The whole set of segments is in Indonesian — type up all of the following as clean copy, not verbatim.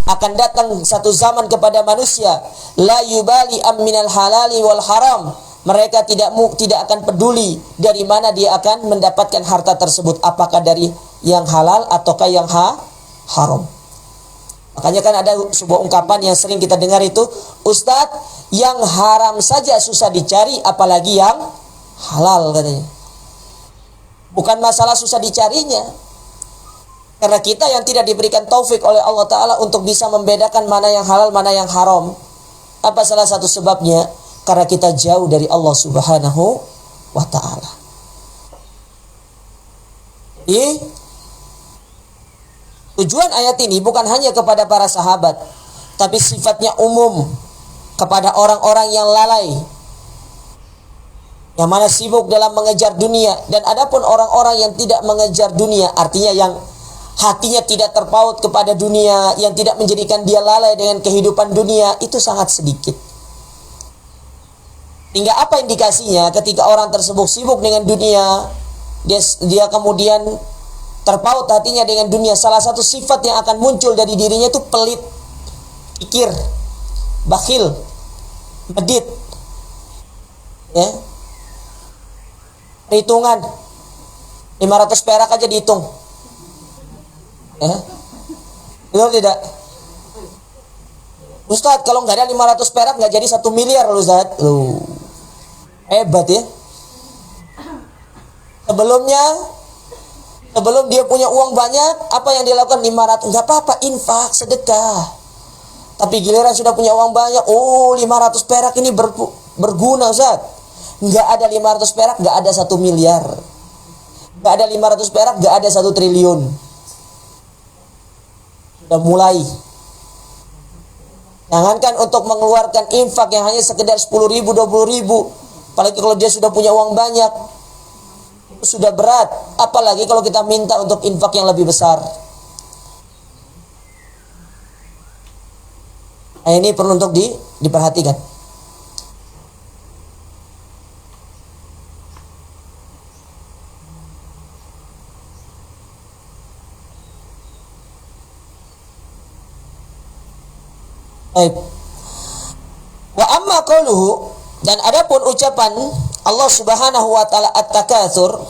akan datang satu zaman kepada manusia, la yubali am minal halali wal haram. Mereka tidak akan peduli dari mana dia akan mendapatkan harta tersebut, apakah dari yang halal ataukah yang haram. Makanya kan ada sebuah ungkapan yang sering kita dengar itu, Ustadz, yang haram saja susah dicari, apalagi yang halal, katanya. Bukan masalah susah dicarinya, karena kita yang tidak diberikan taufik oleh Allah Ta'ala untuk bisa membedakan mana yang halal, mana yang haram. Apa salah satu sebabnya? Karena kita jauh dari Allah Subhanahu wa Ta'ala. Tujuan ayat ini bukan hanya kepada para sahabat, tapi sifatnya umum kepada orang-orang yang lalai, yang mana sibuk dalam mengejar dunia. Dan adapun orang-orang yang tidak mengejar dunia, artinya yang hatinya tidak terpaut kepada dunia, yang tidak menjadikan dia lalai dengan kehidupan dunia, itu sangat sedikit. Hingga apa indikasinya? Ketika orang tersebut sibuk dengan dunia, dia kemudian terpaut hatinya dengan dunia, salah satu sifat yang akan muncul dari dirinya itu pelit, kikir, bakhil, medit, ya, perhitungan 500 perak aja dihitung, ya, betul tidak? Ustadz, kalau nggak ada 500 perak nggak jadi 1 miliar loh, Ustadz. Loh, hebat ya. Sebelum dia punya uang banyak, apa yang dia lakukan? 500, nggak apa-apa, infak, sedekah. Tapi giliran sudah punya uang banyak, 500 perak ini berguna, Ustaz. Nggak ada 500 perak, nggak ada 1 miliar. Nggak ada 500 perak, nggak ada 1 triliun. Sudah mulai. Jangankan untuk mengeluarkan infak yang hanya sekedar 10.000, 20.000. Apalagi kalau dia sudah punya uang banyak, sudah berat, apalagi kalau kita minta untuk infak yang lebih besar. Nah, ini perlu untuk diperhatikan. Baik. Wa amma qauluhu, dan adapun ucapan Allah Subhanahu wa Ta'ala at-takatsur,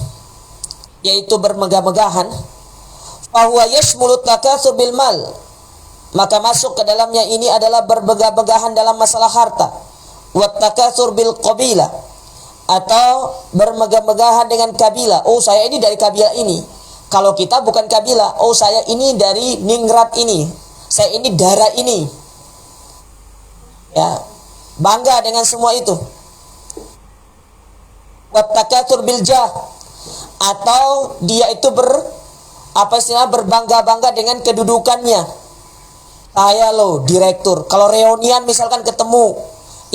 yaitu bermegah-megahan, fahuwa yashmulu takatsur bil mal, maka masuk ke dalamnya ini adalah bermegah-megahan dalam masalah harta, wa takatsur bil qabilah, atau bermegah-megahan dengan kabilah. Oh, saya ini dari kabilah ini. Kalau kita bukan kabilah, oh saya ini dari ningrat ini, saya ini darah ini, ya, bangga dengan semua itu. Wattakatsur bil jah, atau dia itu berbangga-bangga dengan kedudukannya. Saya loh direktur. Kalau reunian misalkan ketemu,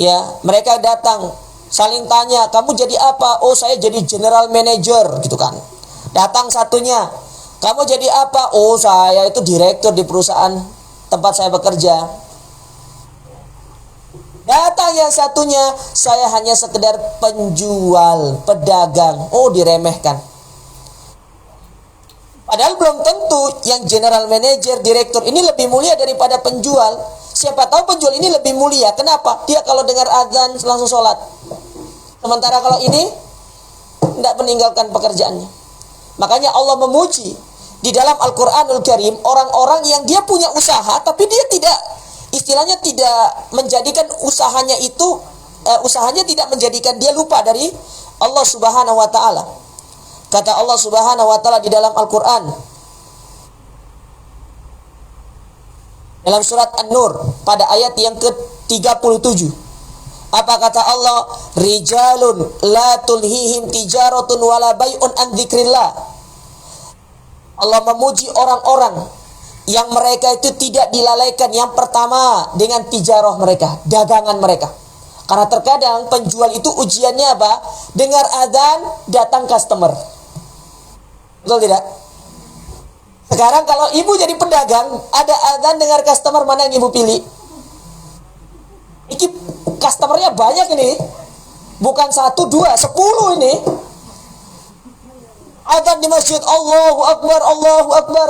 ya, mereka datang saling tanya, kamu jadi apa? Oh, saya jadi general manager, gitu kan. Datang satunya, kamu jadi apa? Oh, saya itu direktur di perusahaan tempat saya bekerja. Datang yang satunya, saya hanya sekedar penjual, pedagang. Oh, diremehkan. Padahal belum tentu yang general manager, direktur ini lebih mulia daripada penjual. Siapa tahu penjual ini lebih mulia. Kenapa? Dia kalau dengar azan langsung sholat. Sementara kalau ini tidak meninggalkan pekerjaannya. Makanya Allah memuji di dalam Al-Quranul Karim orang-orang yang dia punya usaha, tapi dia tidak, istilahnya tidak menjadikan usahanya itu, usahanya tidak menjadikan dia lupa dari Allah Subhanahu wa Ta'ala. Kata Allah Subhanahu wa Ta'ala di dalam Al-Quran, dalam surat An-Nur pada ayat yang ke-37, apa kata Allah? Rijalun la tulhihim tijaratun wala bai'un an dzikrillah. Allah memuji orang-orang yang mereka itu tidak dilalaikan, yang pertama dengan tijarah mereka, dagangan mereka. Karena terkadang penjual itu ujiannya apa? Dengar azan, datang customer. Betul tidak? Sekarang kalau ibu jadi pedagang, ada azan, dengar customer, mana yang ibu pilih? Ini customernya banyak ini. Bukan 1, 2, 10 ini. Azan di masjid, Allahu Akbar, Allahu Akbar.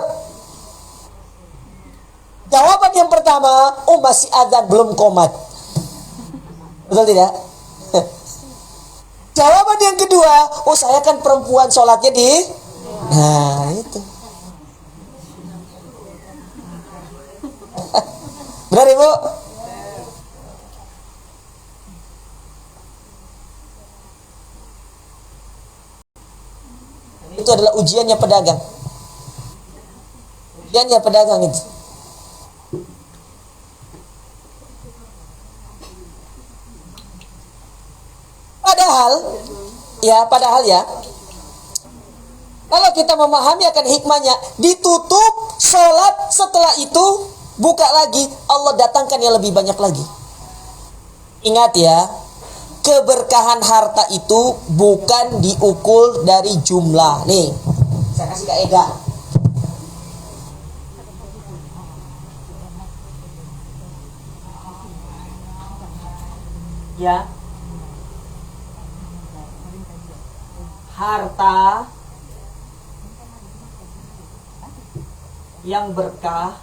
Jawaban yang pertama, oh masih adzan, belum qomat. Betul tidak? Jawaban yang kedua, oh saya kan perempuan, sholatnya di... Nah, itu. Benar Ibu? Itu adalah ujiannya pedagang. Ujiannya pedagang itu. Padahal ya, kalau kita memahami akan hikmahnya, ditutup sholat, setelah itu buka lagi, Allah datangkan yang lebih banyak lagi. Ingat ya, keberkahan harta itu bukan diukur dari jumlah. Nih, saya kasih kaidah. Ya, harta yang berkah,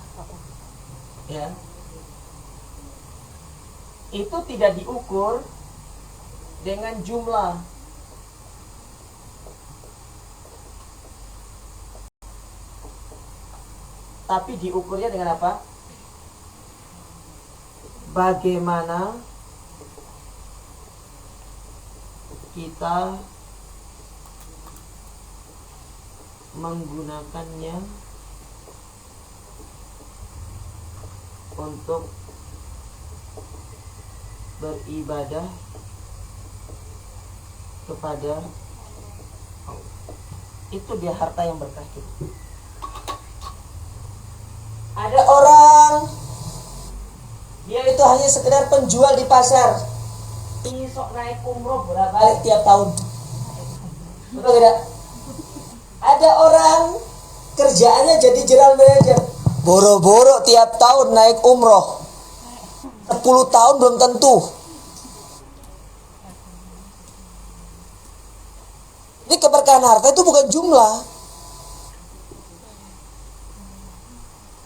ya, itu tidak diukur dengan jumlah, tapi diukurnya dengan apa? Bagaimana kita menggunakannya untuk beribadah kepada Allah. Itu dia harta yang berkah itu. Ada orang dia itu hanya sekedar penjual di pasar, ingin sok naik umroh bolak-balik tiap tahun. Betul tidak? Ada orang kerjaannya jadi general manager, boro-boro tiap tahun naik umroh, 10 tahun belum tentu. Ini keberkahan harta itu bukan jumlah,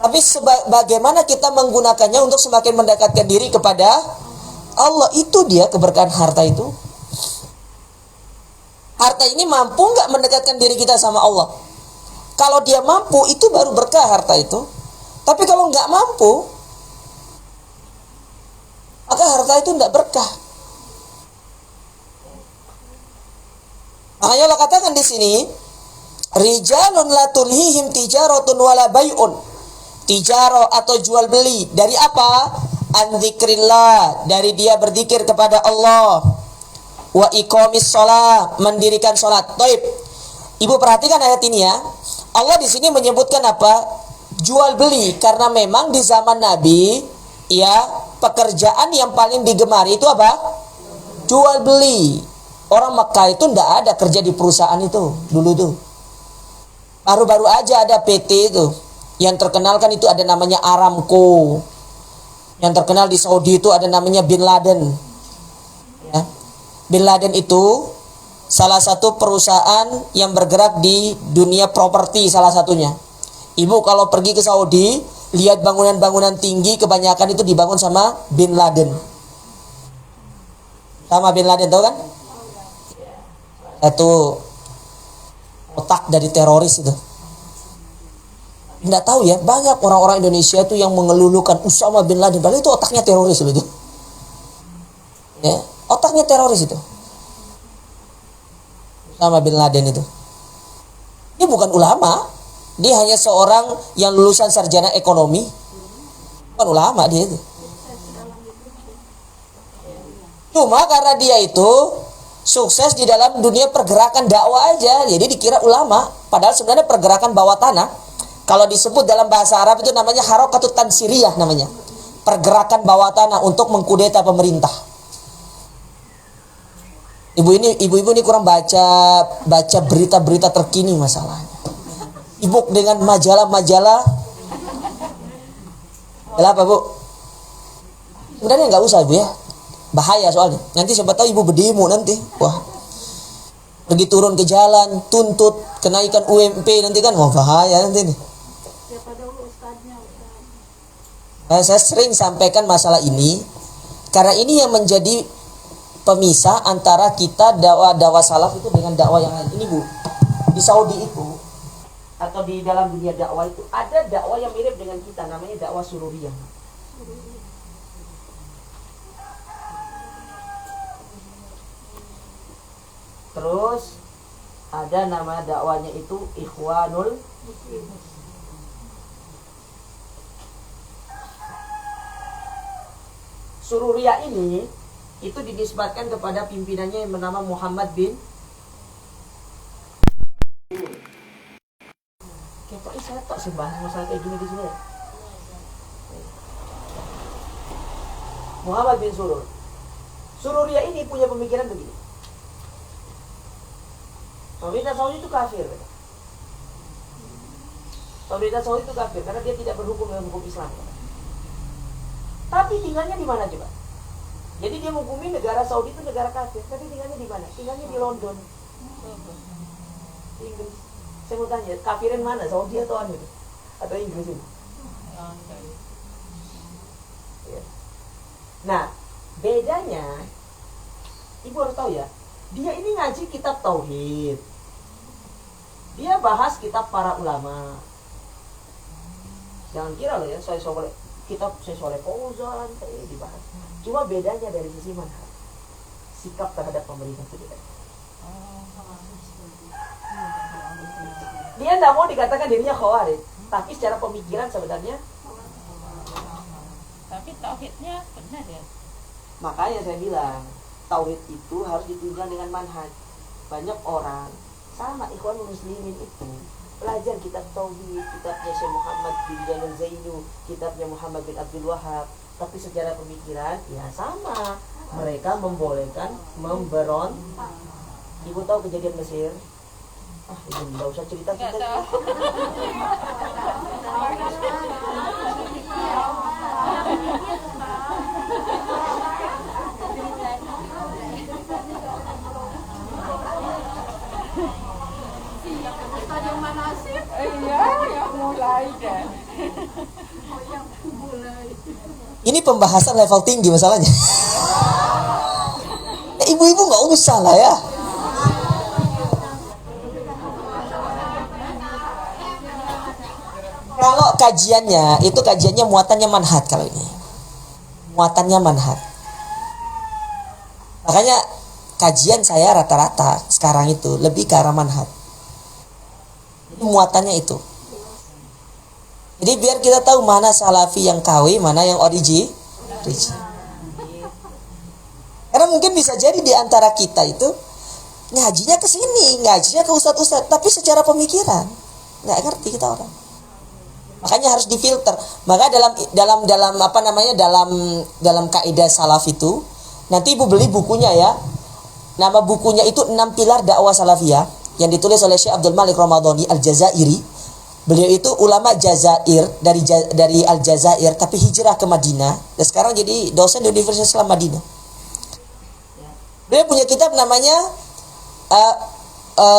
tapi bagaimana kita menggunakannya untuk semakin mendekatkan diri kepada Allah. Itu dia keberkahan harta itu. Harta ini mampu nggak mendekatkan diri kita sama Allah? Kalau dia mampu, itu baru berkah harta itu. Tapi kalau nggak mampu, maka harta itu nggak berkah. Makanya Allah katakan di sini, rijalun la tulhihim tijaratun wala bai'un. Tijaro atau jual beli dari apa? An dzikrillah, dari dia berzikir kepada Allah. Wa iqamis shalah, mendirikan salat. Taib. Ibu perhatikan ayat ini ya. Allah di sini menyebutkan apa? Jual beli, karena memang di zaman Nabi ya, pekerjaan yang paling digemari itu apa? Jual beli. Orang Mekah itu ndak ada kerja di perusahaan itu dulu tuh. Baru-baru aja ada PT itu. Yang terkenal kan itu ada namanya Aramco. Yang terkenal di Saudi itu ada namanya Bin Laden. Ya. Bin Laden itu salah satu perusahaan yang bergerak di dunia properti salah satunya. Ibu kalau pergi ke Saudi, lihat bangunan-bangunan tinggi, kebanyakan itu dibangun sama Bin Laden. Sama Bin Laden, tahu kan? Satu otak dari teroris itu. Nggak tahu ya, banyak orang-orang Indonesia itu yang mengelulukan Usama Bin Laden, padahal itu otaknya teroris itu. Ya, otaknya teroris itu. Usama Bin Laden itu. Dia bukan ulama, dia hanya seorang yang lulusan sarjana ekonomi. Bukan ulama dia itu. Cuma karena dia itu sukses di dalam dunia pergerakan dakwah aja, jadi dikira ulama. Padahal sebenarnya pergerakan bawah tanah. Kalau disebut dalam bahasa Arab itu namanya harakatut tansiriyah namanya. Pergerakan bawah tanah untuk mengkudeta pemerintah. Ibu-ibu ini kurang baca berita-berita terkini masalahnya. Sibuk dengan majalah-majalah. Apa Bu? Sebenarnya nggak usah Bu ya. Bahaya soalnya. Nanti siapa tahu ibu berdemo nanti. Wah. Pergi turun ke jalan, tuntut kenaikan UMP nanti kan, wah bahaya nanti nih. Saya sering sampaikan masalah ini karena ini yang menjadi pemisah antara kita dakwah salaf itu dengan dakwah yang lain. Ini Bu, di Saudi itu atau di dalam dunia dakwah itu ada dakwah yang mirip dengan kita, namanya dakwah sururiyah. Terus ada nama dakwanya itu Ikhwanul Muslimin. Sururiyah ini itu dinisbatkan kepada pimpinannya yang bernama Muhammad bin Kepok saya tak sih bahas masalah kayak gini di sini. Muhammad bin Surur. Sururiyah ini punya pemikiran begini. Pemerintah Saudi itu kafir. Pemerintah Saudi itu kafir karena dia tidak berhukum dengan hukum Islam. Tapi tinggalnya di mana coba? Jadi dia menghukumi negara Saudi itu negara kafir, tapi tinggalnya di mana? Tinggalnya di London, Inggris. Saya mau tanya, kafirin mana? Saudi atau atau Inggris ini? Ya. Nah, bedanya, Ibu harus tahu ya, dia ini ngaji kitab tauhid. Dia bahas kitab para ulama. Jangan kira loh ya, kitab saya Soleh Fauzan dibahas. Cuma bedanya dari sisi manhaj, sikap terhadap pemerintah itu beda. Dia tidak mau dikatakan dirinya khawarij, tapi secara pemikiran sebenarnya. Tapi tauhidnya benar ya. Makanya saya bilang tauhid itu harus ditunjang dengan manhaj. Banyak orang sama Ikhwanul Muslimin itu belajar kitab tauhid, kitabnya Syekh Muhammad bin Jalal Zainu, kitabnya Muhammad bin Abdul Wahab, tapi secara pemikiran ya sama. Mereka membolehkan memberontak. Ibu tahu kejadian Mesir? Ibu nggak usah cerita kita. Ini pembahasan level tinggi masalahnya. Ibu-ibu nggak usah lah ya. Kalau kajiannya itu kajiannya muatannya manhaj kalau ini. Muatannya manhaj. Makanya kajian saya rata-rata sekarang itu lebih ke arah manhaj. Muatannya itu. Jadi biar kita tahu mana salafi yang KW, mana yang origi. Karena mungkin bisa jadi di antara kita itu ngajinya ke sini, ngajinya ke ustadz-ustadz, tapi secara pemikiran nggak ngerti kita orang. Makanya harus difilter. Maka dalam apa namanya dalam kaidah salaf itu nanti Ibu beli bukunya ya. Nama bukunya itu 6 pilar dakwah salafiyah yang ditulis oleh Syekh Abdul Malik Ramadhani Al-Jazairi. Beliau itu ulama Jazair dari Aljazair tapi hijrah ke Madinah dan sekarang jadi dosen di Universitas Islam Madinah. Beliau punya kitab namanya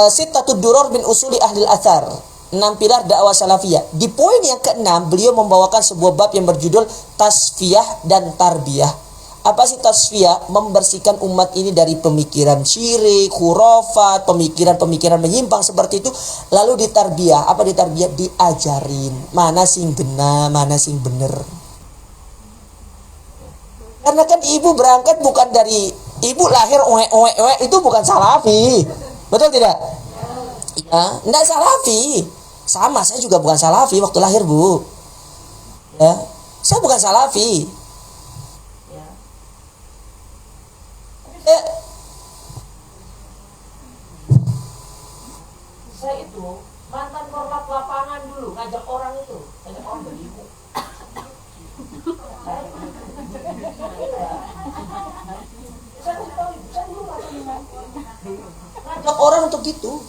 Sittatud Duror bin Usuli Ahlil Athar, 6 pilar dakwah salafiyah. Di poin yang ke-6 beliau membawakan sebuah bab yang berjudul tasfiyah dan tarbiyah. Apa sih tasfiyah? Membersihkan umat ini dari pemikiran syirik, khurafat, pemikiran-pemikiran menyimpang seperti itu. Lalu ditarbiyah. Apa ditarbiyah? Diajarin mana sing benar, mana sing bener. Karena kan ibu berangkat bukan dari ibu lahir itu bukan salafi. Betul tidak? Ya, enggak salafi. Sama, saya juga bukan salafi waktu lahir, Bu. Ya, saya bukan salafi. Saya itu mantan korlap lapangan dulu, ngajak orang beribu. Ngajak orang untuk gitu,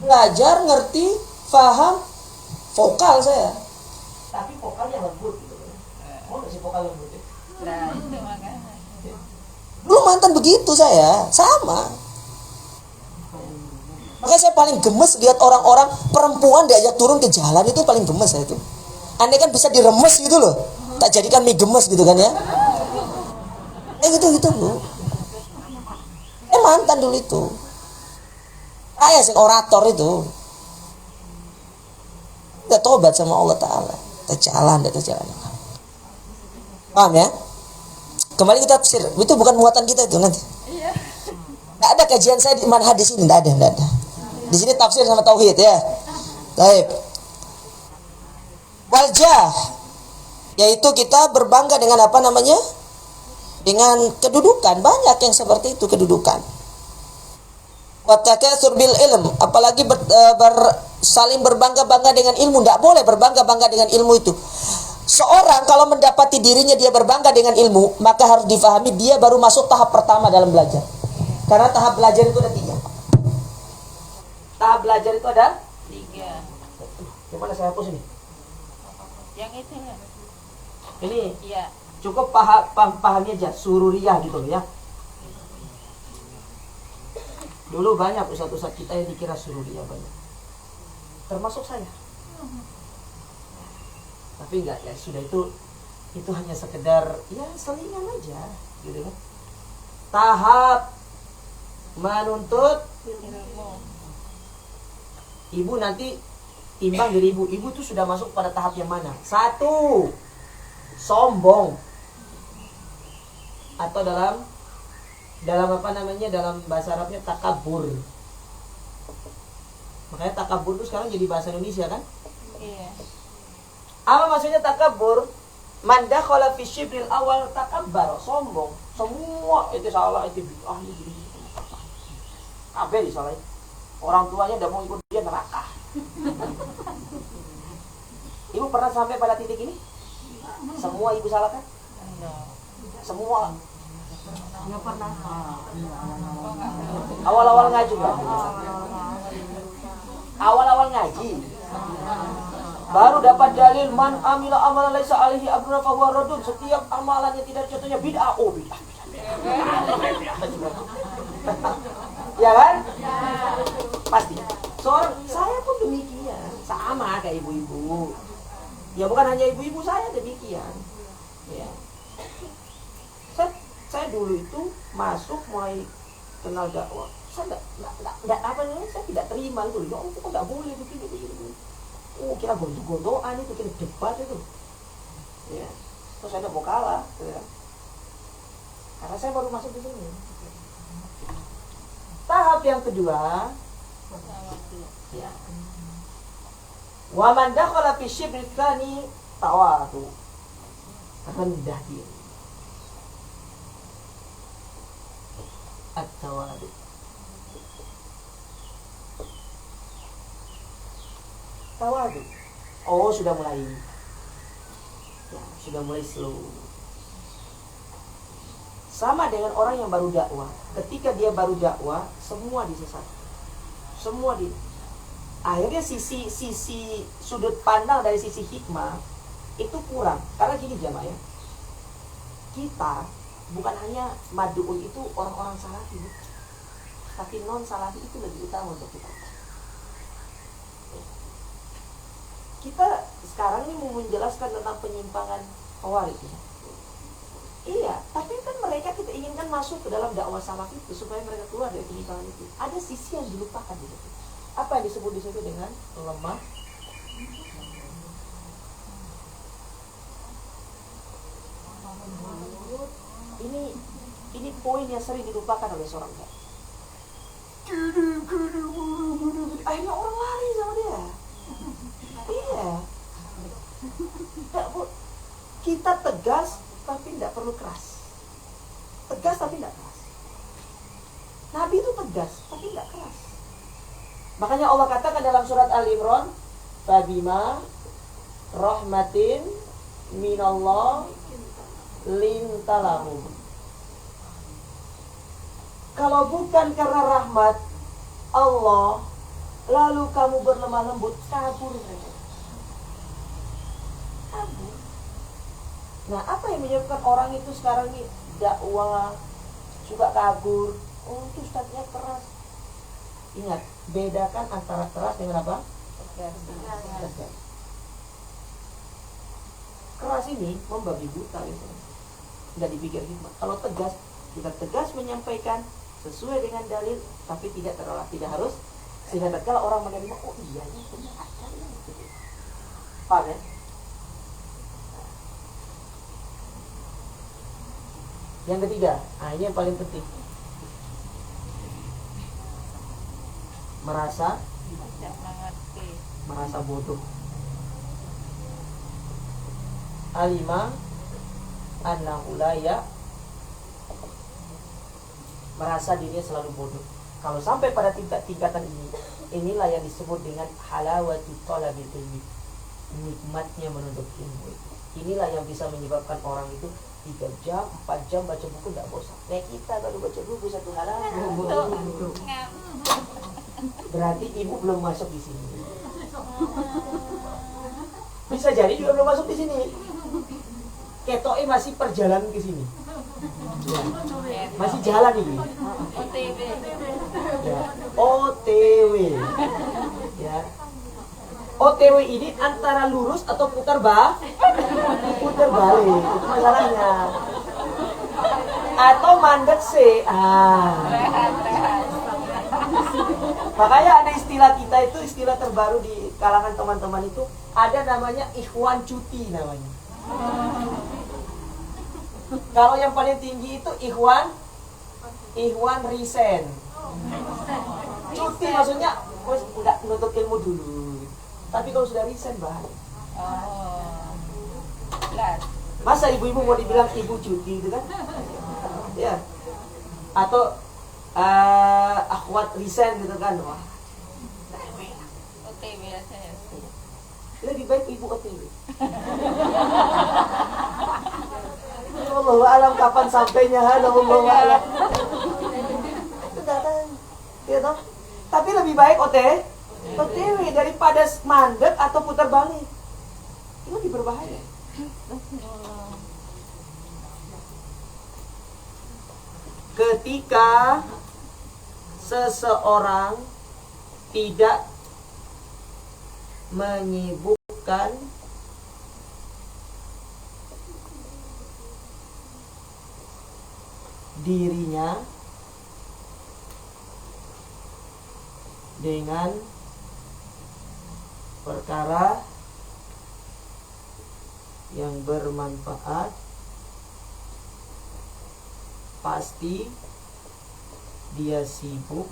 belajar, ngerti, paham, vokal saya. Tapi vokalnya lembut gitu. Mau nggak sih vokal lembut? Nah, itu makanya. Dulu mantan begitu saya, sama. Makanya saya paling gemes lihat orang-orang perempuan diajak turun ke jalan itu paling gemes saya itu. Andai kan bisa diremes gitu loh. Tak jadikan mie gemes gitu kan ya. Gitu Bu. Mantan dulu itu. Ayah sing orator itu. Kita tobat sama Allah Ta'ala. Kita jalan. Paham ya? Kembali kita tafsir. Itu bukan muatan kita itu nanti. Iya. Nggak ada kajian saya di manhaj di sini. Nggak ada. Di sini tafsir sama tauhid ya. Baik. Waljah, yaitu kita berbangga dengan apa namanya? Dengan kedudukan. Banyak yang seperti itu kedudukan. Watakatsur bil ilm, apalagi saling berbangga-bangga dengan ilmu. Tidak boleh berbangga-bangga dengan ilmu itu. Seorang kalau mendapati dirinya dia berbangga dengan ilmu, maka harus difahami dia baru masuk tahap pertama dalam belajar. Karena tahap belajar itu ada 3. Tahap belajar itu ada 3. Gimana saya hapus ini? Yang itu lah. Ini Iya. cukup pahami aja, sururiyah gitu ya. Dulu banyak ustaz-ustaz kita yang dikira sururiyah banyak. Termasuk saya. Tapi enggak ya, sudah itu hanya sekedar ya selingan aja gitu kan. Tahap menuntut Ilmu. ibu nanti timbang diri ibu tuh sudah masuk pada tahap yang mana? 1, sombong, atau dalam apa namanya, dalam bahasa Arabnya takabur. Makanya takabur itu sekarang jadi bahasa Indonesia kan? Iya. Apa maksudnya takabur? Man dakhala fi syibril awal takabbar, sombong. Semua itu salah, itu bid'ah, ini gini. Kabeh disalahin. Orang tuanya udah mau ikut dia neraka. Ibu pernah sampai pada titik ini? Semua ibu salahkan? Enggak. Semua. Nggak pernah. Awal-awal ngaji berarti. Awal-awal ngaji. Baru dapat dalil man amila amalan laisa alaihi amruna fa huwa raddun. Setiap amalan yang tidak contohnya bid'ah. Oh, bid'ah. Ya kan? Pasti. Saya pun demikian. Sama kayak ibu-ibu. Ya bukan hanya ibu-ibu, saya demikian. Ya. Saya dulu itu masuk mulai kenal dakwah. Saya enggak apa namanya, saya tidak terima itu. Ya Allah, kok enggak boleh begini. Oh, kira gondok-gondokan itu, kira debat itu. Ya. Terus saya udah mau kalah, gitu kan. Karena saya baru masuk di sini. Tahap yang kedua, ya. Wa man dakhala fi syibri tsani tawadu. Rendah diri. At-tawadu. Tawadu. Oh, sudah mulai. Ya, sudah mulai slow. Sama dengan orang yang baru dakwah. Ketika dia baru dakwah, semua disesatkan. Semua akhirnya sisi sudut pandang dari sisi hikmah itu kurang. Karena gini jamaah ya, kita bukan hanya mad'un itu orang-orang salafi, tapi non salafi itu lebih utama untuk kita. Kita sekarang ini mau menjelaskan tentang penyimpangan Khawarij. Iya, tapi kan mereka kita inginkan masuk ke dalam dakwah salaf itu supaya mereka keluar dari penyimpangan itu. Ada sisi yang dilupakan di situ. Apa yang disebut di situ dengan lemah? Ini poin yang sering dilupakan oleh seorang dai. Akhirnya orang lari sama dia. Iya. Kita tegas tapi tidak perlu keras. Tegas tapi tidak keras. Nabi itu tegas tapi tidak keras. Makanya Allah katakan dalam surat Al-Imran, "Fabima rahmatin minallah lintalahum." Kalau bukan karena rahmat Allah, lalu kamu berlemah lembut, kabur mereka. Kabur. Nah, apa yang menyebabkan orang itu sekarang ini dakwah suka kabur? Oh, itu ustadznya keras. Ingat, bedakan antara keras dengan apa? Tegas. keras ini membabi buta gitu. Nggak dipikir hikmah. Kalau tegas, kita tegas menyampaikan sesuai dengan dalil, tapi tidak terlalu, tidak harus, sehingga kalau orang menerima, oh iya ini benar ada ya. Paham ya? Yang ketiga, ini yang paling penting. Merasa Tidak mengerti. merasa bodoh. Alima annahu la ya, merasa dirinya selalu bodoh. Kalau sampai pada tingkatan ini, inilah yang disebut dengan halawatu thalabil ilmi, nikmatnya menuntut ilmu. Inilah yang bisa menyebabkan orang itu 3 jam, 4 jam baca buku tidak bosan. Kayak kita baru baca buku 1 halaman. Berarti ibu belum masuk di sini. Bisa jadi juga belum masuk di sini. Ketoknya masih perjalanan ke sini. Ya. Masih jalan ini. OTW. Ya. OTW. Ya. OTW ini antara lurus atau putar balik. Putar balik. Itu masalahnya. Atau mandek sih. Rehat. Makanya ada istilah kita itu, istilah terbaru di kalangan teman-teman itu, ada namanya ikhwan cuti namanya. Kalau yang paling tinggi itu ikhwan resign. Cuti maksudnya udah menuntut ilmu dulu. Tapi kalau sudah resign bahaya. Jelas. Masa ibu-ibu mau dibilang ibu cuti itu kan? Ya. Atau akhwat resign gitu kan? Wah. OTW saya. Lebih baik ibu OTW. Wallahu alam kapan sampainya, wallahu alam. Itu datang, gitu. Tapi lebih baik OTW daripada mandek atau putar balik. Itu lebih berbahaya. Ketika seseorang tidak menyibukkan dirinya dengan perkara yang bermanfaat, pasti dia sibuk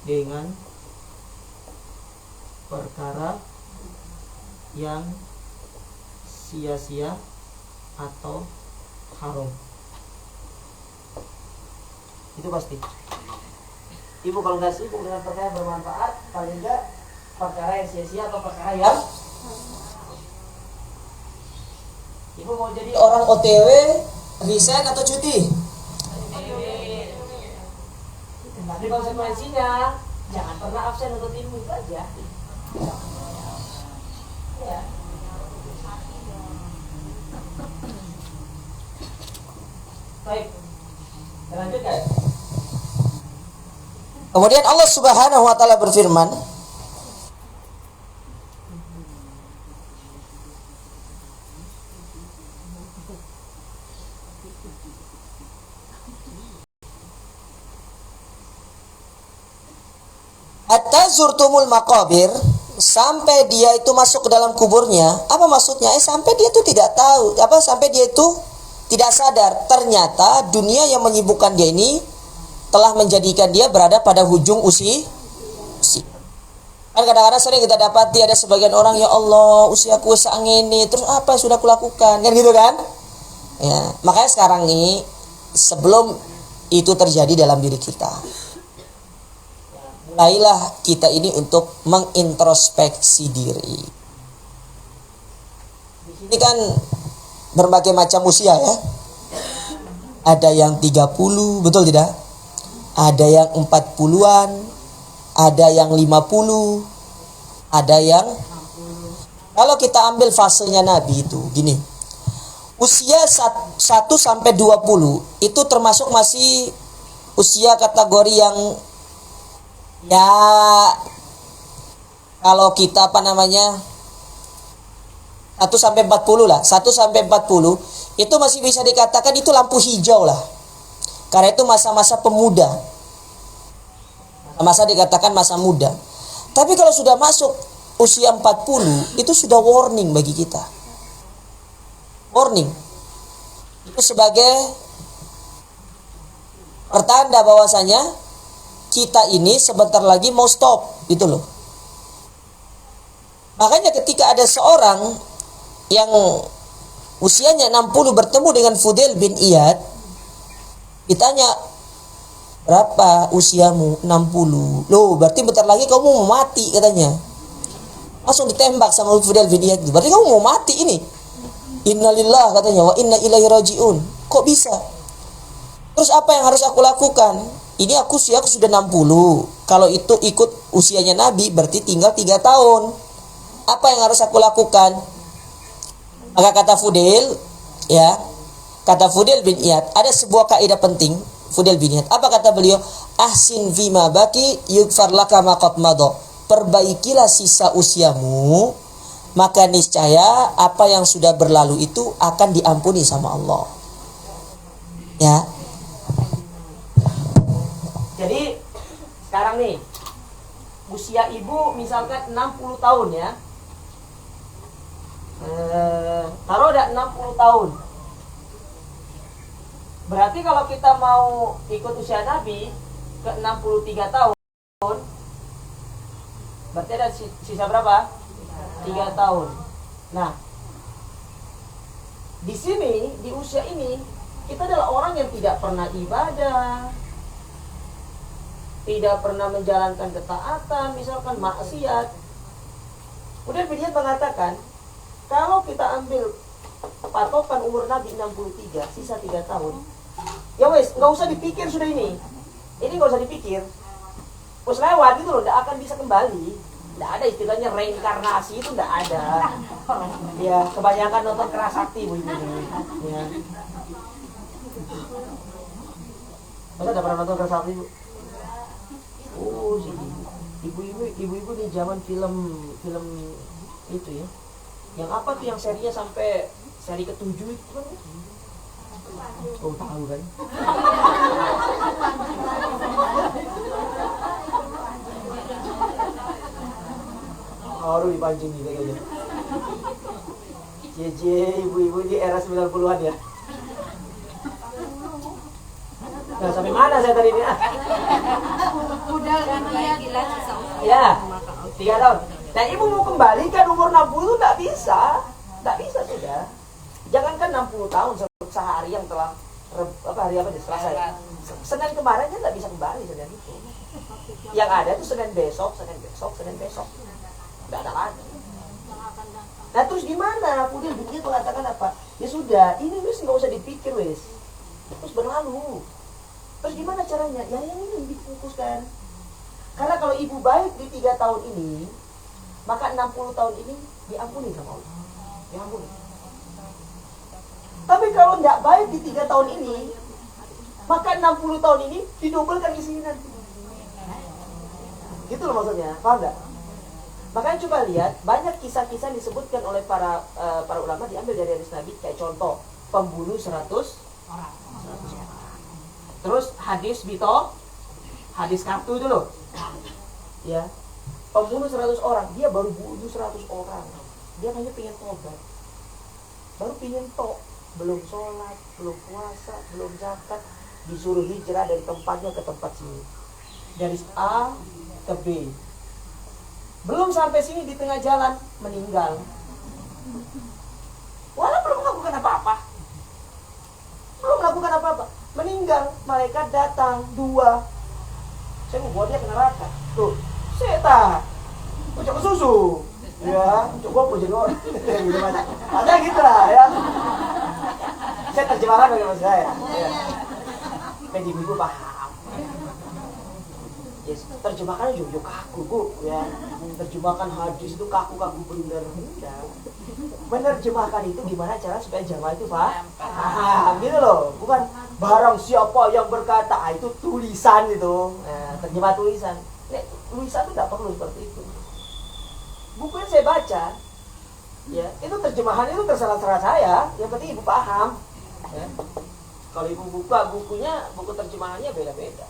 dengan perkara yang sia-sia atau haram. Itu pasti. Ibu kalau nggak sibuk dengan perkara yang bermanfaat, paling nggak perkara yang sia-sia atau perkara yang, ibu mau jadi orang OTW, resign atau cuti? Tapi konsekuensinya jangan pernah absen untuk ilmu, itu aja. Ya. Baik. Kita lanjutkan. Kemudian Allah Subhanahu wa taala berfirman, At-tazurtumul maqabir, sampai dia itu masuk ke dalam kuburnya. Apa maksudnya? Sampai dia itu tidak tahu, sampai dia itu tidak sadar ternyata dunia yang menyibukkan dia ini telah menjadikan dia berada pada hujung usia. Kan kadang-kadang sering kita dapati ada sebagian orang, ya Allah, usiaku sang ini, terus apa yang sudah kulakukan? Kan gitu kan? Ya, makanya sekarang ini sebelum itu terjadi dalam diri kita, mulailah kita ini untuk mengintrospeksi diri. Ini kan berbagai macam usia ya. Ada yang 30, betul tidak? Ada yang 40-an, ada yang 50, ada yang, kalau kita ambil fasenya Nabi itu gini. Usia 1 sampai 20 itu termasuk masih usia kategori yang, ya, kalau kita 1 sampai 40 lah. 1 sampai 40 itu masih bisa dikatakan itu lampu hijau lah. Karena itu masa-masa pemuda. Masa dikatakan masa muda. Tapi kalau sudah masuk usia 40 itu sudah warning bagi kita. Warning. Itu sebagai pertanda bahwasanya kita ini sebentar lagi mau stop gitu loh. Makanya ketika ada seorang yang usianya 60 bertemu dengan Fudail bin Iyad, ditanya, berapa usiamu? 60. Loh, berarti bentar lagi kamu mau mati katanya. Langsung ditembak sama Fudail bin Iyad. Berarti kamu mau mati ini. Innalillah katanya, wa inna ilaihi rajiun. Kok bisa? Terus apa yang harus aku lakukan? Ini aku sudah 60. Kalau itu ikut usianya Nabi berarti tinggal 3 tahun. Apa yang harus aku lakukan? Maka kata Fudail, ya, kata Fudail bin Iyad, ada sebuah kaidah penting. Fudail bin Iyad, apa kata beliau? Ahsin fima baki yughfar laka ma qad madha. Perbaikilah sisa usiamu, maka niscaya apa yang sudah berlalu itu akan diampuni sama Allah. Ya. Jadi sekarang nih usia ibu misalkan 60 tahun ya. Taruh ada 60 tahun. Berarti kalau kita mau ikut usia Nabi ke 63 tahun, berarti ada sisa berapa? 3 tahun. Nah, di sini, di usia ini, kita adalah orang yang tidak pernah ibadah, tidak pernah menjalankan ketaatan, misalkan maksiat. Kemudian Fudail mengatakan, kalau kita ambil patokan umur Nabi 63, sisa 3 tahun, ya wes, nggak usah dipikir sudah ini. Ini nggak usah dipikir. Terus lewat itu loh, nggak akan bisa kembali. Nggak ada istilahnya reinkarnasi, itu nggak ada. Ya, kebanyakan nonton Kerasakti bu ini. Ya. Masa udah pernah nonton Kerasakti bu? Oh sih, ibu-ibu nih zaman film itu ya. Yang apa tuh yang serinya sampai seri ke-7 itu kan? Oh tahu kan? Baru dipancing gitu kayaknya. Cie ibu-ibu di era 90-an ya. Nah, sampai mana saya tadi ini? Udah kan gila sisa usia. Ya, 3 tahun. Nah, ibu mau kembalikan umur 60 itu tidak bisa. Tidak bisa sudah. Jangankan 60 tahun sehari yang telah hari apa nih? Selasa ya? Senin kemarin kan tidak bisa kembali Senin itu. Yang ada itu Senin besok. Tidak ada lagi. Nah, terus gimana? Fudail bin Iyad mengatakan apa? Ya sudah, ini wis nggak usah dipikir wis. Terus berlalu. Terus gimana caranya? Ya yang ini difokuskan. Karena kalau ibu baik di 3 tahun ini, maka 60 tahun ini diampuni sama Allah. Diampuni. Tapi kalau tidak baik di 3 tahun ini, maka 60 tahun ini didobelkan di sini nanti. Gitu loh maksudnya, paham nggak? Makanya coba lihat, banyak kisah-kisah disebutkan oleh para ulama diambil dari hadis Nabi. Kayak contoh, pembunuh 100 orang. Terus hadis Bito, hadis kartu itu loh. Ya, pembunuh 100 orang, dia baru bunuh 100 orang. Dia hanya pengen tobat. Baru pengen belum sholat, belum puasa, belum zakat, disuruh hijrah dari tempatnya ke tempat sini. Dari A ke B. Belum sampai sini di tengah jalan meninggal. Walau belum melakukan apa-apa. Meninggal, malaikat datang 2. Saya mau bawa dia ke neraka. Tuh, setan. Ucap ke susu. Ya, coba aku jadi orang. Gitu macam. Ada gitu lah ya. Saya terjemahkan bagi maksud saya. Ya. Pedi ibu paham. Yes, terjemahkan juga kaku bu, ya. Terjemahkan hadis itu kaku-kaku bener. Menerjemahkan itu gimana cara supaya jamaah itu paham, gitu loh. Bukan barang siapa yang berkata, itu tulisan itu. Nah, terjemah tulisan. Tulisan itu tidak perlu seperti itu. Buku yang saya baca, Ya, itu terjemahan itu terserah saya. Yang penting ibu paham. Ya. Kalau ibu buka bukunya, buku terjemahannya beda-beda.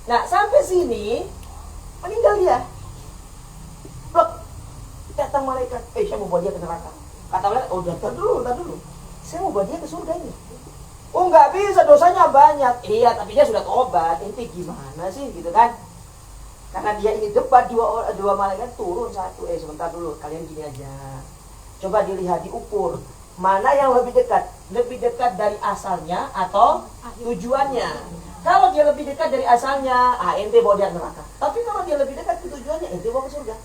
Nah, sampai sini meninggal dia. Plek. Datang malaikat. Saya mau bawa dia ke neraka. Kata malaikat, oh tar dulu. Saya mau bawa dia ke surga ini. Oh nggak bisa, dosanya banyak. Iya, tapi dia sudah tobat. Inti gimana sih, gitu kan? Karena dia ini debat dua malaikat turun satu. Sebentar dulu, kalian gini aja. Coba dilihat, diukur. Mana yang lebih dekat? Lebih dekat dari asalnya atau tujuannya? Kalau dia lebih dekat dari asalnya, ente bawa dia neraka. Tapi kalau dia lebih dekat ke tujuannya, ente bawa ke surga.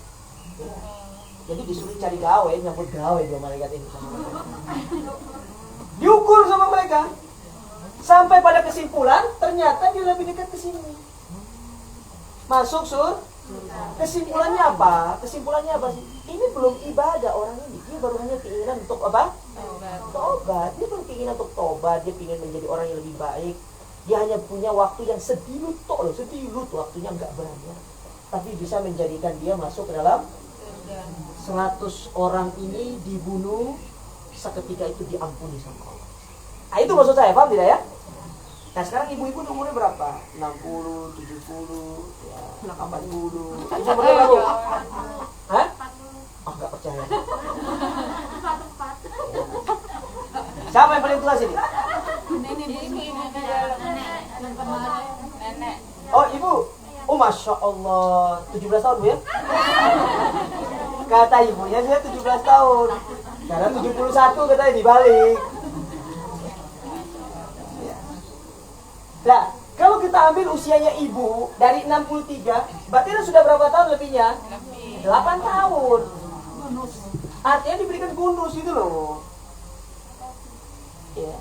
Ya. Jadi disuruh cari gawe, nyambut gawe dua malaikat ini. Diukur sama mereka. Sampai pada kesimpulan, ternyata dia lebih dekat ke sini. Masuk kesimpulannya apa? Kesimpulannya apa sih? Ini belum ibadah orang ini. Dia baru hanya keinginan untuk apa? Tobat. Dia baru keinginan untuk tobat. Dia ingin menjadi orang yang lebih baik. Dia hanya punya waktu yang sedilut waktunya nggak banyak. Tapi bisa menjadikan dia masuk ke dalam 100 orang ini dibunuh seketika itu diampuni sama Allah. Nah itu maksud saya, paham tidak ya? Nah sekarang ibu-ibu umurnya berapa? 60, 70, ya, 80. Ibu umurnya berapa? Hah? Oh nggak percaya. Siapa yang paling tua sini? Nenek. Oh ibu. Oh masya Allah. 17 tahun bu ya? Kata ibunya saya 17 tahun. Karena 71 katanya dibalik. Nah, kalau kita ambil usianya ibu dari 63, berarti sudah berapa tahun lebihnya? 8 tahun. Artinya diberikan bonus itu loh. Ya.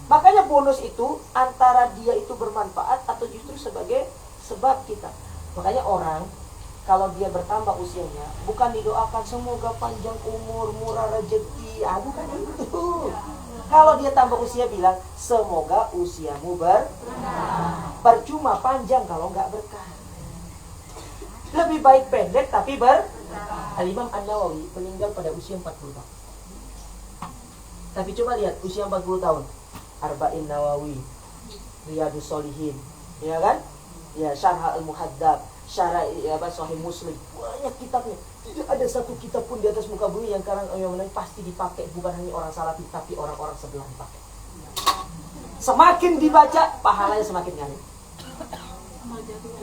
Makanya bonus itu antara dia itu bermanfaat atau justru sebagai sebab kita. Makanya orang kalau dia bertambah usianya bukan didoakan semoga panjang umur, murah rezeki, bukan itu. Kalau dia tambah usia bilang semoga usiamu percuma panjang kalau nggak berkah. Lebih baik pendek tapi Al-Imam An-Nawawi meninggal pada usia 40 tahun. Tapi coba lihat usia 40 tahun. Arba'in Nawawi, Riyadus Shalihin, ya kan? Ya, Syarh Al-Muhaddab, Syarah Sahih Muslim. Banyak kitabnya. Tidak ada satu kitab pun di atas muka bumi yang karang yang pasti dipakai bukan hanya orang salafi tapi orang-orang sebelah dipakai. Semakin dibaca pahalanya semakin ngalir.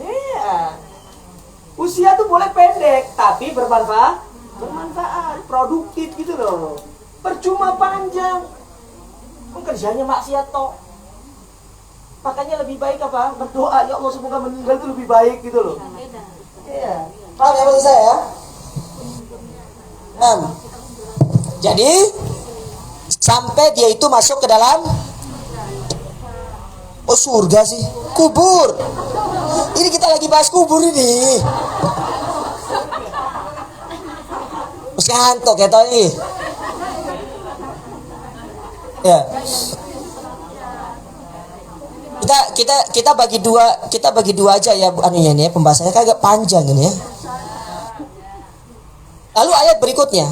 Iya. Usia tuh boleh pendek tapi bermanfaat, produktif gitu loh. Percuma panjang. Kerjanya maksiat toh. Makanya lebih baik apa? Berdoa ya Allah semoga meninggal itu lebih baik gitu loh. Iya. Paham ya maksud saya? Jadi sampai dia itu masuk ke dalam surga sih, kubur. Ini kita lagi bahas kubur ini. Terus ngantuk ya toh ini. Ya. Kita bagi dua aja ya anunya nih, pembahasannya agak panjang ini ya. Lalu ayat berikutnya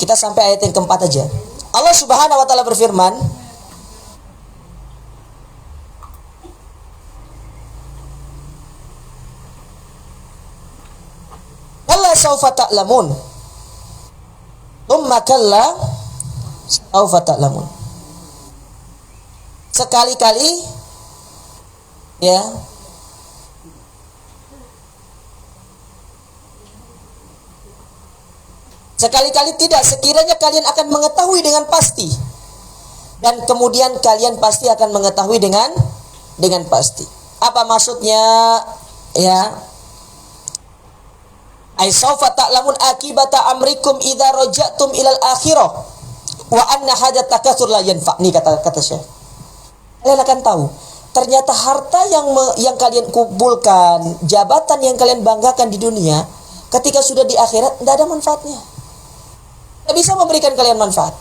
kita sampai ayat yang keempat aja. Allah Subhanahu wa taala berfirman, "Kalla saufa ta'lamun." Tsumma kalla saufa ta'lamun. Sekali-kali ya sekali-kali tidak, sekiranya kalian akan mengetahui dengan pasti dan kemudian kalian pasti akan mengetahui dengan pasti. Apa maksudnya ya? Ai saufa ta'lamun akibata amrikum idza raja'tum ilal akhirah wa anna hadat takatsur la yanfa'. Ini kata Syekh. Kalian akan tahu ternyata harta yang kalian kumpulkan, jabatan yang kalian banggakan di dunia, ketika sudah di akhirat tidak ada manfaatnya. Tidak bisa memberikan kalian manfaat.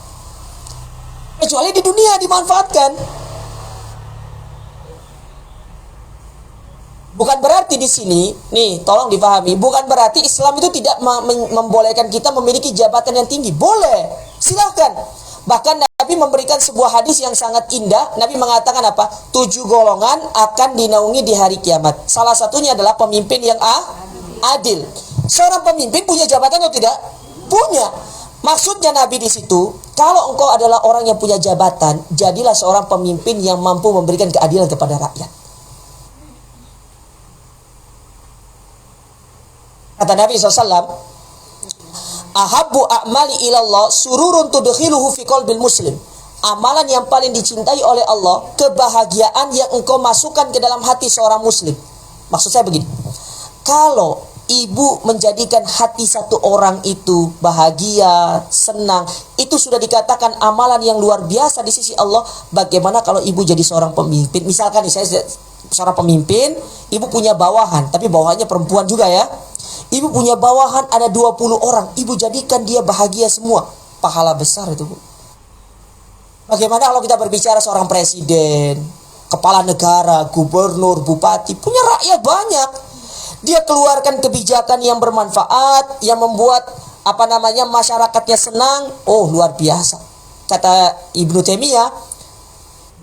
Kecuali di dunia. dimanfaatkan. Bukan berarti di sini, nih tolong dipahami, bukan berarti Islam itu tidak membolehkan kita memiliki jabatan yang tinggi. Boleh, silakan. Bahkan Nabi memberikan sebuah hadis yang sangat indah. Nabi mengatakan apa? 7 golongan akan dinaungi di hari kiamat. Salah satunya adalah pemimpin yang adil. Seorang pemimpin punya jabatan atau tidak? Punya. Maksudnya Nabi di situ, kalau engkau adalah orang yang punya jabatan, jadilah seorang pemimpin yang mampu memberikan keadilan kepada rakyat. Kata Nabi SAW, ahabbu a'mali ilallah sururun tudkhiluhu fi qalbil muslim. Amalan yang paling dicintai oleh Allah, kebahagiaan yang engkau masukkan ke dalam hati seorang muslim. Maksud saya begini, kalau ibu menjadikan hati satu orang itu bahagia, senang, itu sudah dikatakan amalan yang luar biasa di sisi Allah. Bagaimana kalau ibu jadi seorang pemimpin? Misalkan saya seorang pemimpin, ibu punya bawahan, tapi bawahannya perempuan juga ya. Ibu punya bawahan ada 20 orang. Ibu jadikan dia bahagia semua. Pahala besar itu, Bu. Bagaimana kalau kita berbicara seorang presiden, kepala negara, gubernur, bupati, punya rakyat banyak. Dia keluarkan kebijakan yang bermanfaat, yang membuat masyarakatnya senang. Oh, luar biasa. Kata Ibnu Taimiyah,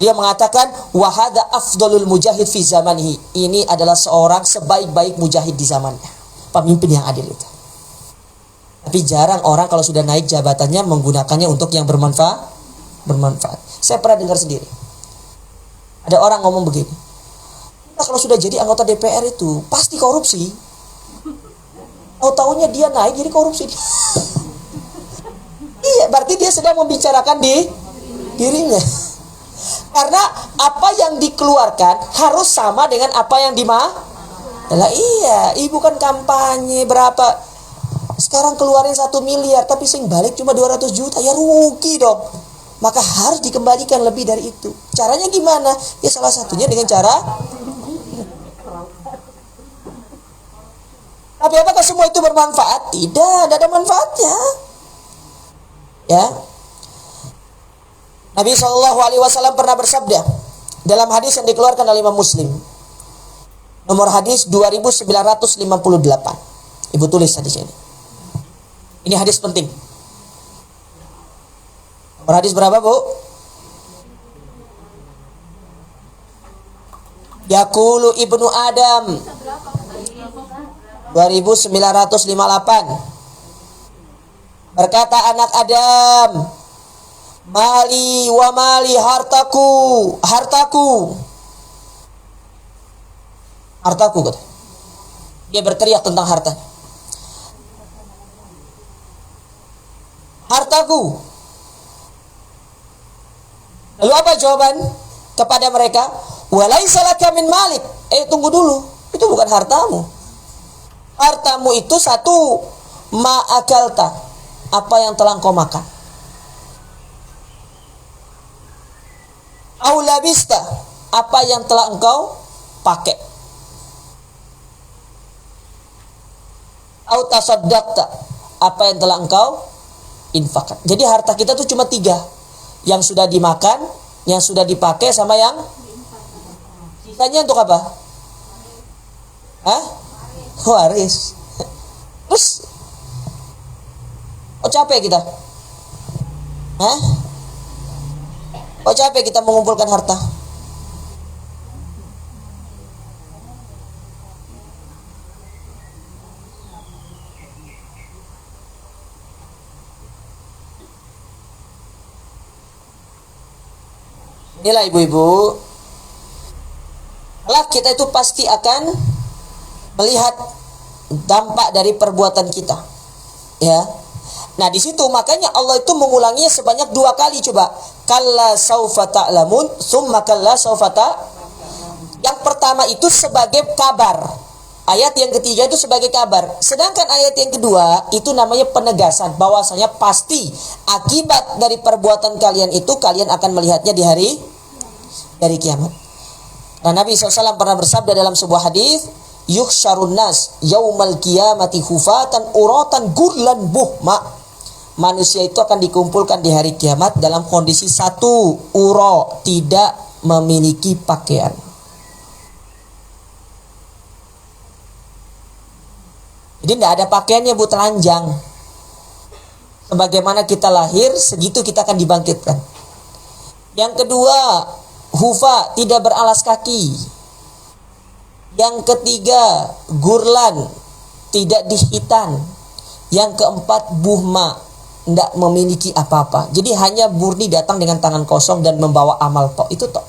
dia mengatakan wahada afdalul mujahid fi zamanihi. Ini adalah seorang sebaik-baik mujahid di zamannya. Pemimpin yang adil itu. Tapi jarang orang kalau sudah naik jabatannya menggunakannya untuk yang bermanfaat. Saya pernah dengar sendiri. Ada orang ngomong begini, kita kalau sudah jadi anggota DPR itu pasti korupsi. Tahu-taunya dia naik jadi korupsi. Iya, berarti dia sedang membicarakan di dirinya. Karena apa yang dikeluarkan harus sama dengan apa yang Lah iya, ibu kan kampanye berapa? Sekarang keluarin 1 miliar, tapi sing balik cuma 200 juta, ya rugi dong. Maka harus dikembalikan lebih dari itu. Caranya gimana? Ya salah satunya dengan cara. Tapi apakah semua itu bermanfaat? Tidak ada manfaatnya. Ya. Nabi SAW pernah bersabda dalam hadis yang dikeluarkan oleh Imam Muslim. Nomor hadis 2958. Ibu tulis hadis ini. Ini hadis penting. Nomor hadis berapa, Bu? Yaqulu Ibnu Adam 2958. Berkata anak Adam, mali wa mali hartaku kata. Dia berteriak tentang harta. Hartaku. Lalu apa jawaban kepada mereka? Walaisa laka min malik. Tunggu dulu. Itu bukan hartamu. Hartamu itu satu, ma'akalta, apa yang telah engkau makan. Aulabista, apa yang telah engkau pakai. Autasaddaqta, apa yang telah engkau infakkan. Jadi harta kita tuh cuma 3. Yang sudah dimakan, yang sudah dipakai, sama yang sisanya untuk apa? Waris. Terus capek kita? Capek kita mengumpulkan harta? Inilah ibu-ibu, kelak kita itu pasti akan melihat dampak dari perbuatan kita, ya. Nah di situ makanya Allah itu mengulanginya sebanyak 2 kali. Coba, kalla saufa ta'lamun, tsumma kalla saufa Yang pertama itu sebagai kabar, ayat yang ketiga itu sebagai kabar. Sedangkan ayat yang kedua itu namanya penegasan, bahwasanya pasti akibat dari perbuatan kalian itu kalian akan melihatnya di hari kiamat. Nah, Nabi SAW pernah bersabda dalam sebuah hadis, yuhsyarun nas yaumal qiyamati hufatan uratan gurlan buhma. Manusia itu akan dikumpulkan di hari kiamat dalam kondisi satu, uro, tidak memiliki pakaian. Jadi tidak ada pakaiannya bu, telanjang. Sebagaimana kita lahir, segitu kita akan dibangkitkan. Yang kedua, hufa, tidak beralas kaki. Yang ketiga, gurlan, tidak dihitan. Yang keempat, buhma, tidak memiliki apa-apa. Jadi hanya murni datang dengan tangan kosong dan membawa amal tok, itu tok.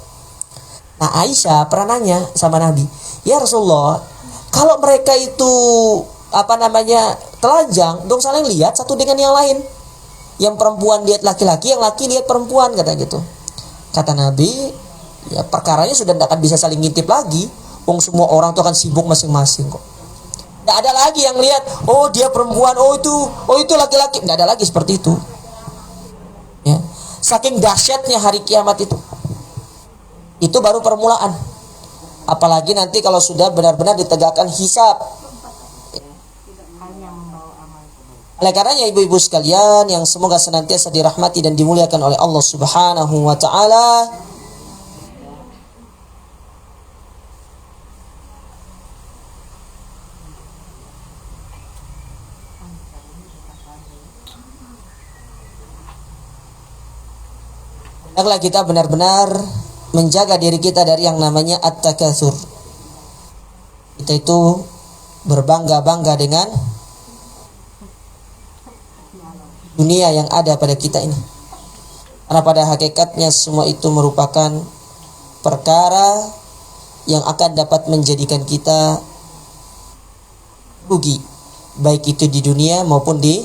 Nah, Aisyah pernah nanya sama Nabi, ya Rasulullah, kalau mereka itu telanjang, dong saling lihat satu dengan yang lain. Yang perempuan lihat laki-laki, yang laki lihat perempuan, kata gitu. Kata Nabi, ya perkaranya sudah tidak akan bisa saling ngintip lagi. Wong semua orang tuh akan sibuk masing-masing kok. Tidak ada lagi yang lihat, oh dia perempuan, oh itu laki-laki. Tidak ada lagi seperti itu. Ya. Saking dahsyatnya hari kiamat itu. Itu baru permulaan. Apalagi nanti kalau sudah benar-benar ditegakkan hisab. Oleh karenanya ibu-ibu sekalian yang semoga senantiasa dirahmati dan dimuliakan oleh Allah Subhanahu wa taala, hendaklah kita benar-benar menjaga diri kita dari yang namanya at-takatsur. Kita itu berbangga-bangga dengan dunia yang ada pada kita ini. Karena pada hakikatnya semua itu merupakan perkara yang akan dapat menjadikan kita rugi, baik itu di dunia maupun di.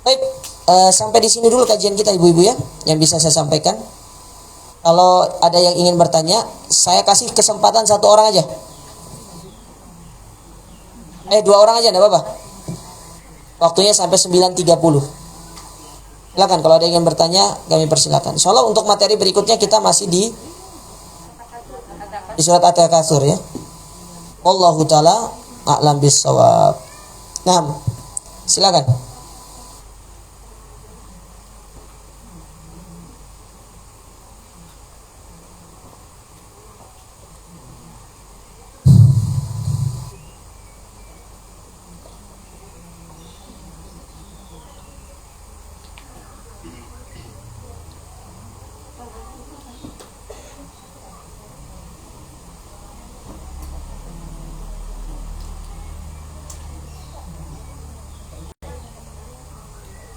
Baik, sampai di sini dulu kajian kita ibu-ibu ya, yang bisa saya sampaikan. Kalau ada yang ingin bertanya, saya kasih kesempatan satu orang aja. 2 orang aja, enggak apa-apa. Waktunya sampai 9.30. Silakan kalau ada yang ingin bertanya, kami persilakan. Insyaallah untuk materi berikutnya kita masih di surat At-Takatsur ya. Wallahu taala a'lam bissawab. Nah, silakan.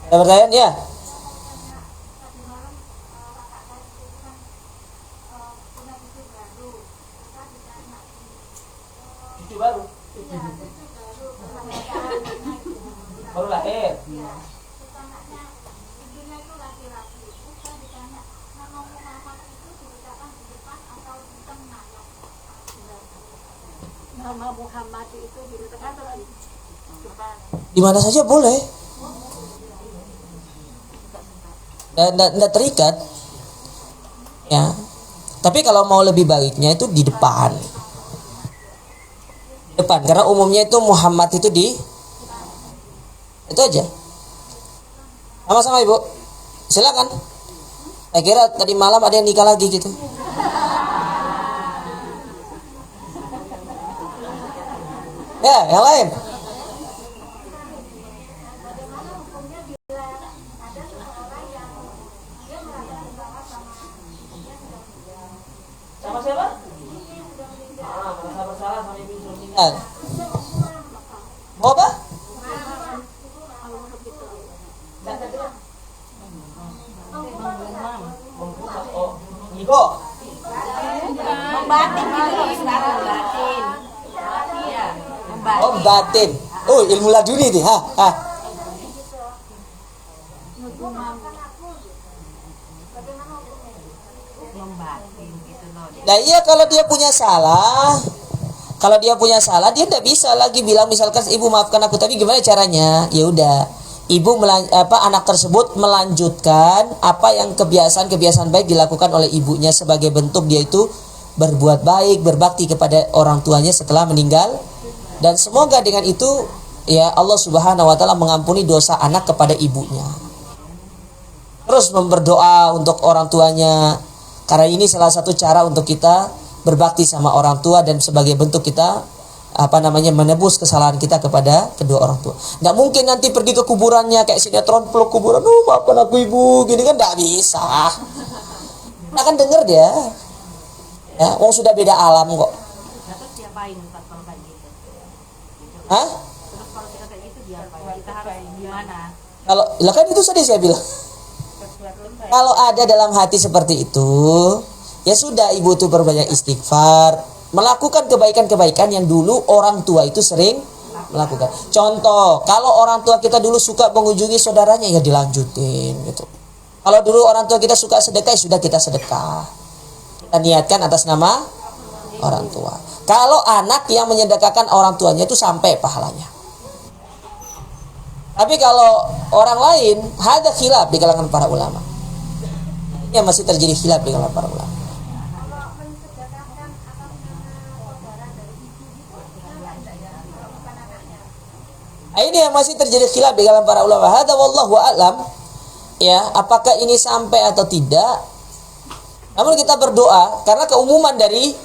Ada pertanyaan ya? Cucu baru. Baru lahir. Nama Muhammad itu diletakkan di depan. Di mana saja boleh. Tidak terikat ya, tapi kalau mau lebih baiknya itu di depan, karena umumnya itu Muhammad itu itu aja. Sama-sama ibu, silakan. Saya kira tadi malam ada yang nikah lagi gitu. Ya, yang lain. Sama siapa? Merasa bersalah sama ibu suruh tinggal. Mau apa? Ego. Membatin gitu sekarang batin. Iya, membatin. Oh, batin. Oh, ilmu laduni nih. Membatin gitu loh. Nah iya, kalau dia punya salah, dia tidak bisa lagi bilang misalkan ibu maafkan aku, tapi gimana caranya? Ya udah, ibu anak tersebut melanjutkan apa yang kebiasaan baik dilakukan oleh ibunya sebagai bentuk dia itu berbuat baik, berbakti kepada orang tuanya setelah meninggal, dan semoga dengan itu ya Allah Subhanahu wa taala mengampuni dosa anak kepada ibunya. Terus berdoa untuk orang tuanya, karena ini salah satu cara untuk kita berbakti sama orang tua dan sebagai bentuk kita menebus kesalahan kita kepada kedua orang tua. Nggak mungkin nanti pergi ke kuburannya kayak sinetron peluk kuburan, maafkan aku ibu, gini kan nggak bisa. Nggak akan denger dia. Ya, wong sudah beda alam kok. Terus diapain Ustaz kalau kayak gitu? Hah? Terus kalau kita kayak gitu diapain? Kita harus gimana? Kalau lah kan itu tadi saya bilang. Kalau ada dalam hati seperti itu, ya sudah ibu tuh berbanyak istighfar, melakukan kebaikan-kebaikan yang dulu orang tua itu sering melakukan. Contoh, kalau orang tua kita dulu suka mengunjungi saudaranya, ya dilanjutin gitu. Kalau dulu orang tua kita suka sedekah, ya sudah kita sedekah. Kita niatkan atas nama orang tua. Kalau anak yang menyedekahkan orang tuanya itu sampai pahalanya. Tapi kalau orang lain, ada khilaf di kalangan para ulama. Ya masih terjadi khilaf di kalangan para ulama. Ini yang masih terjadi khilaf di kalangan para ulama. Hada wallahu a'lam. Ya, apakah ini sampai atau tidak? Namun kita berdoa karena keumuman dari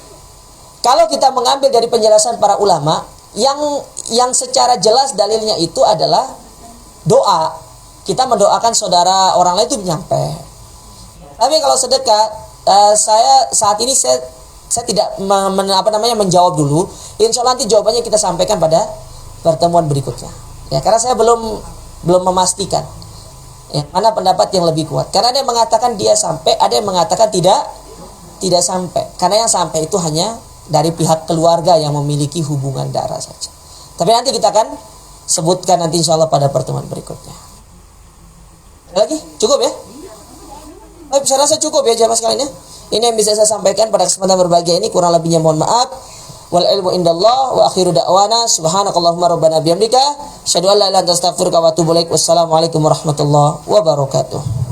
kalau kita mengambil dari penjelasan para ulama yang secara jelas dalilnya itu adalah doa. Kita mendoakan saudara orang lain itu nyampe. Tapi kalau sedekah, saya saat ini saya tidak menjawab dulu. Insya Allah nanti jawabannya kita sampaikan pada pertemuan berikutnya. Ya, karena saya belum memastikan. Ya, mana pendapat yang lebih kuat? Karena ada yang mengatakan dia sampai, ada yang mengatakan tidak sampai. Karena yang sampai itu hanya dari pihak keluarga yang memiliki hubungan darah saja. Tapi nanti kita akan sebutkan nanti insya Allah pada pertemuan berikutnya. Ada lagi? Cukup ya? Saya rasa cukup ya jamaah sekalian ya. Ini yang bisa saya sampaikan pada kesempatan berbahagia ini. Kurang lebihnya mohon maaf. Wal ilmu indallah wa akhiru da'wana subhanakallahumma rabbana bihamdika asyhadu an la ilaha illa anta astaghfiruka wa atubu ilaik. Wassalamualaikum warahmatullahi wabarakatuh.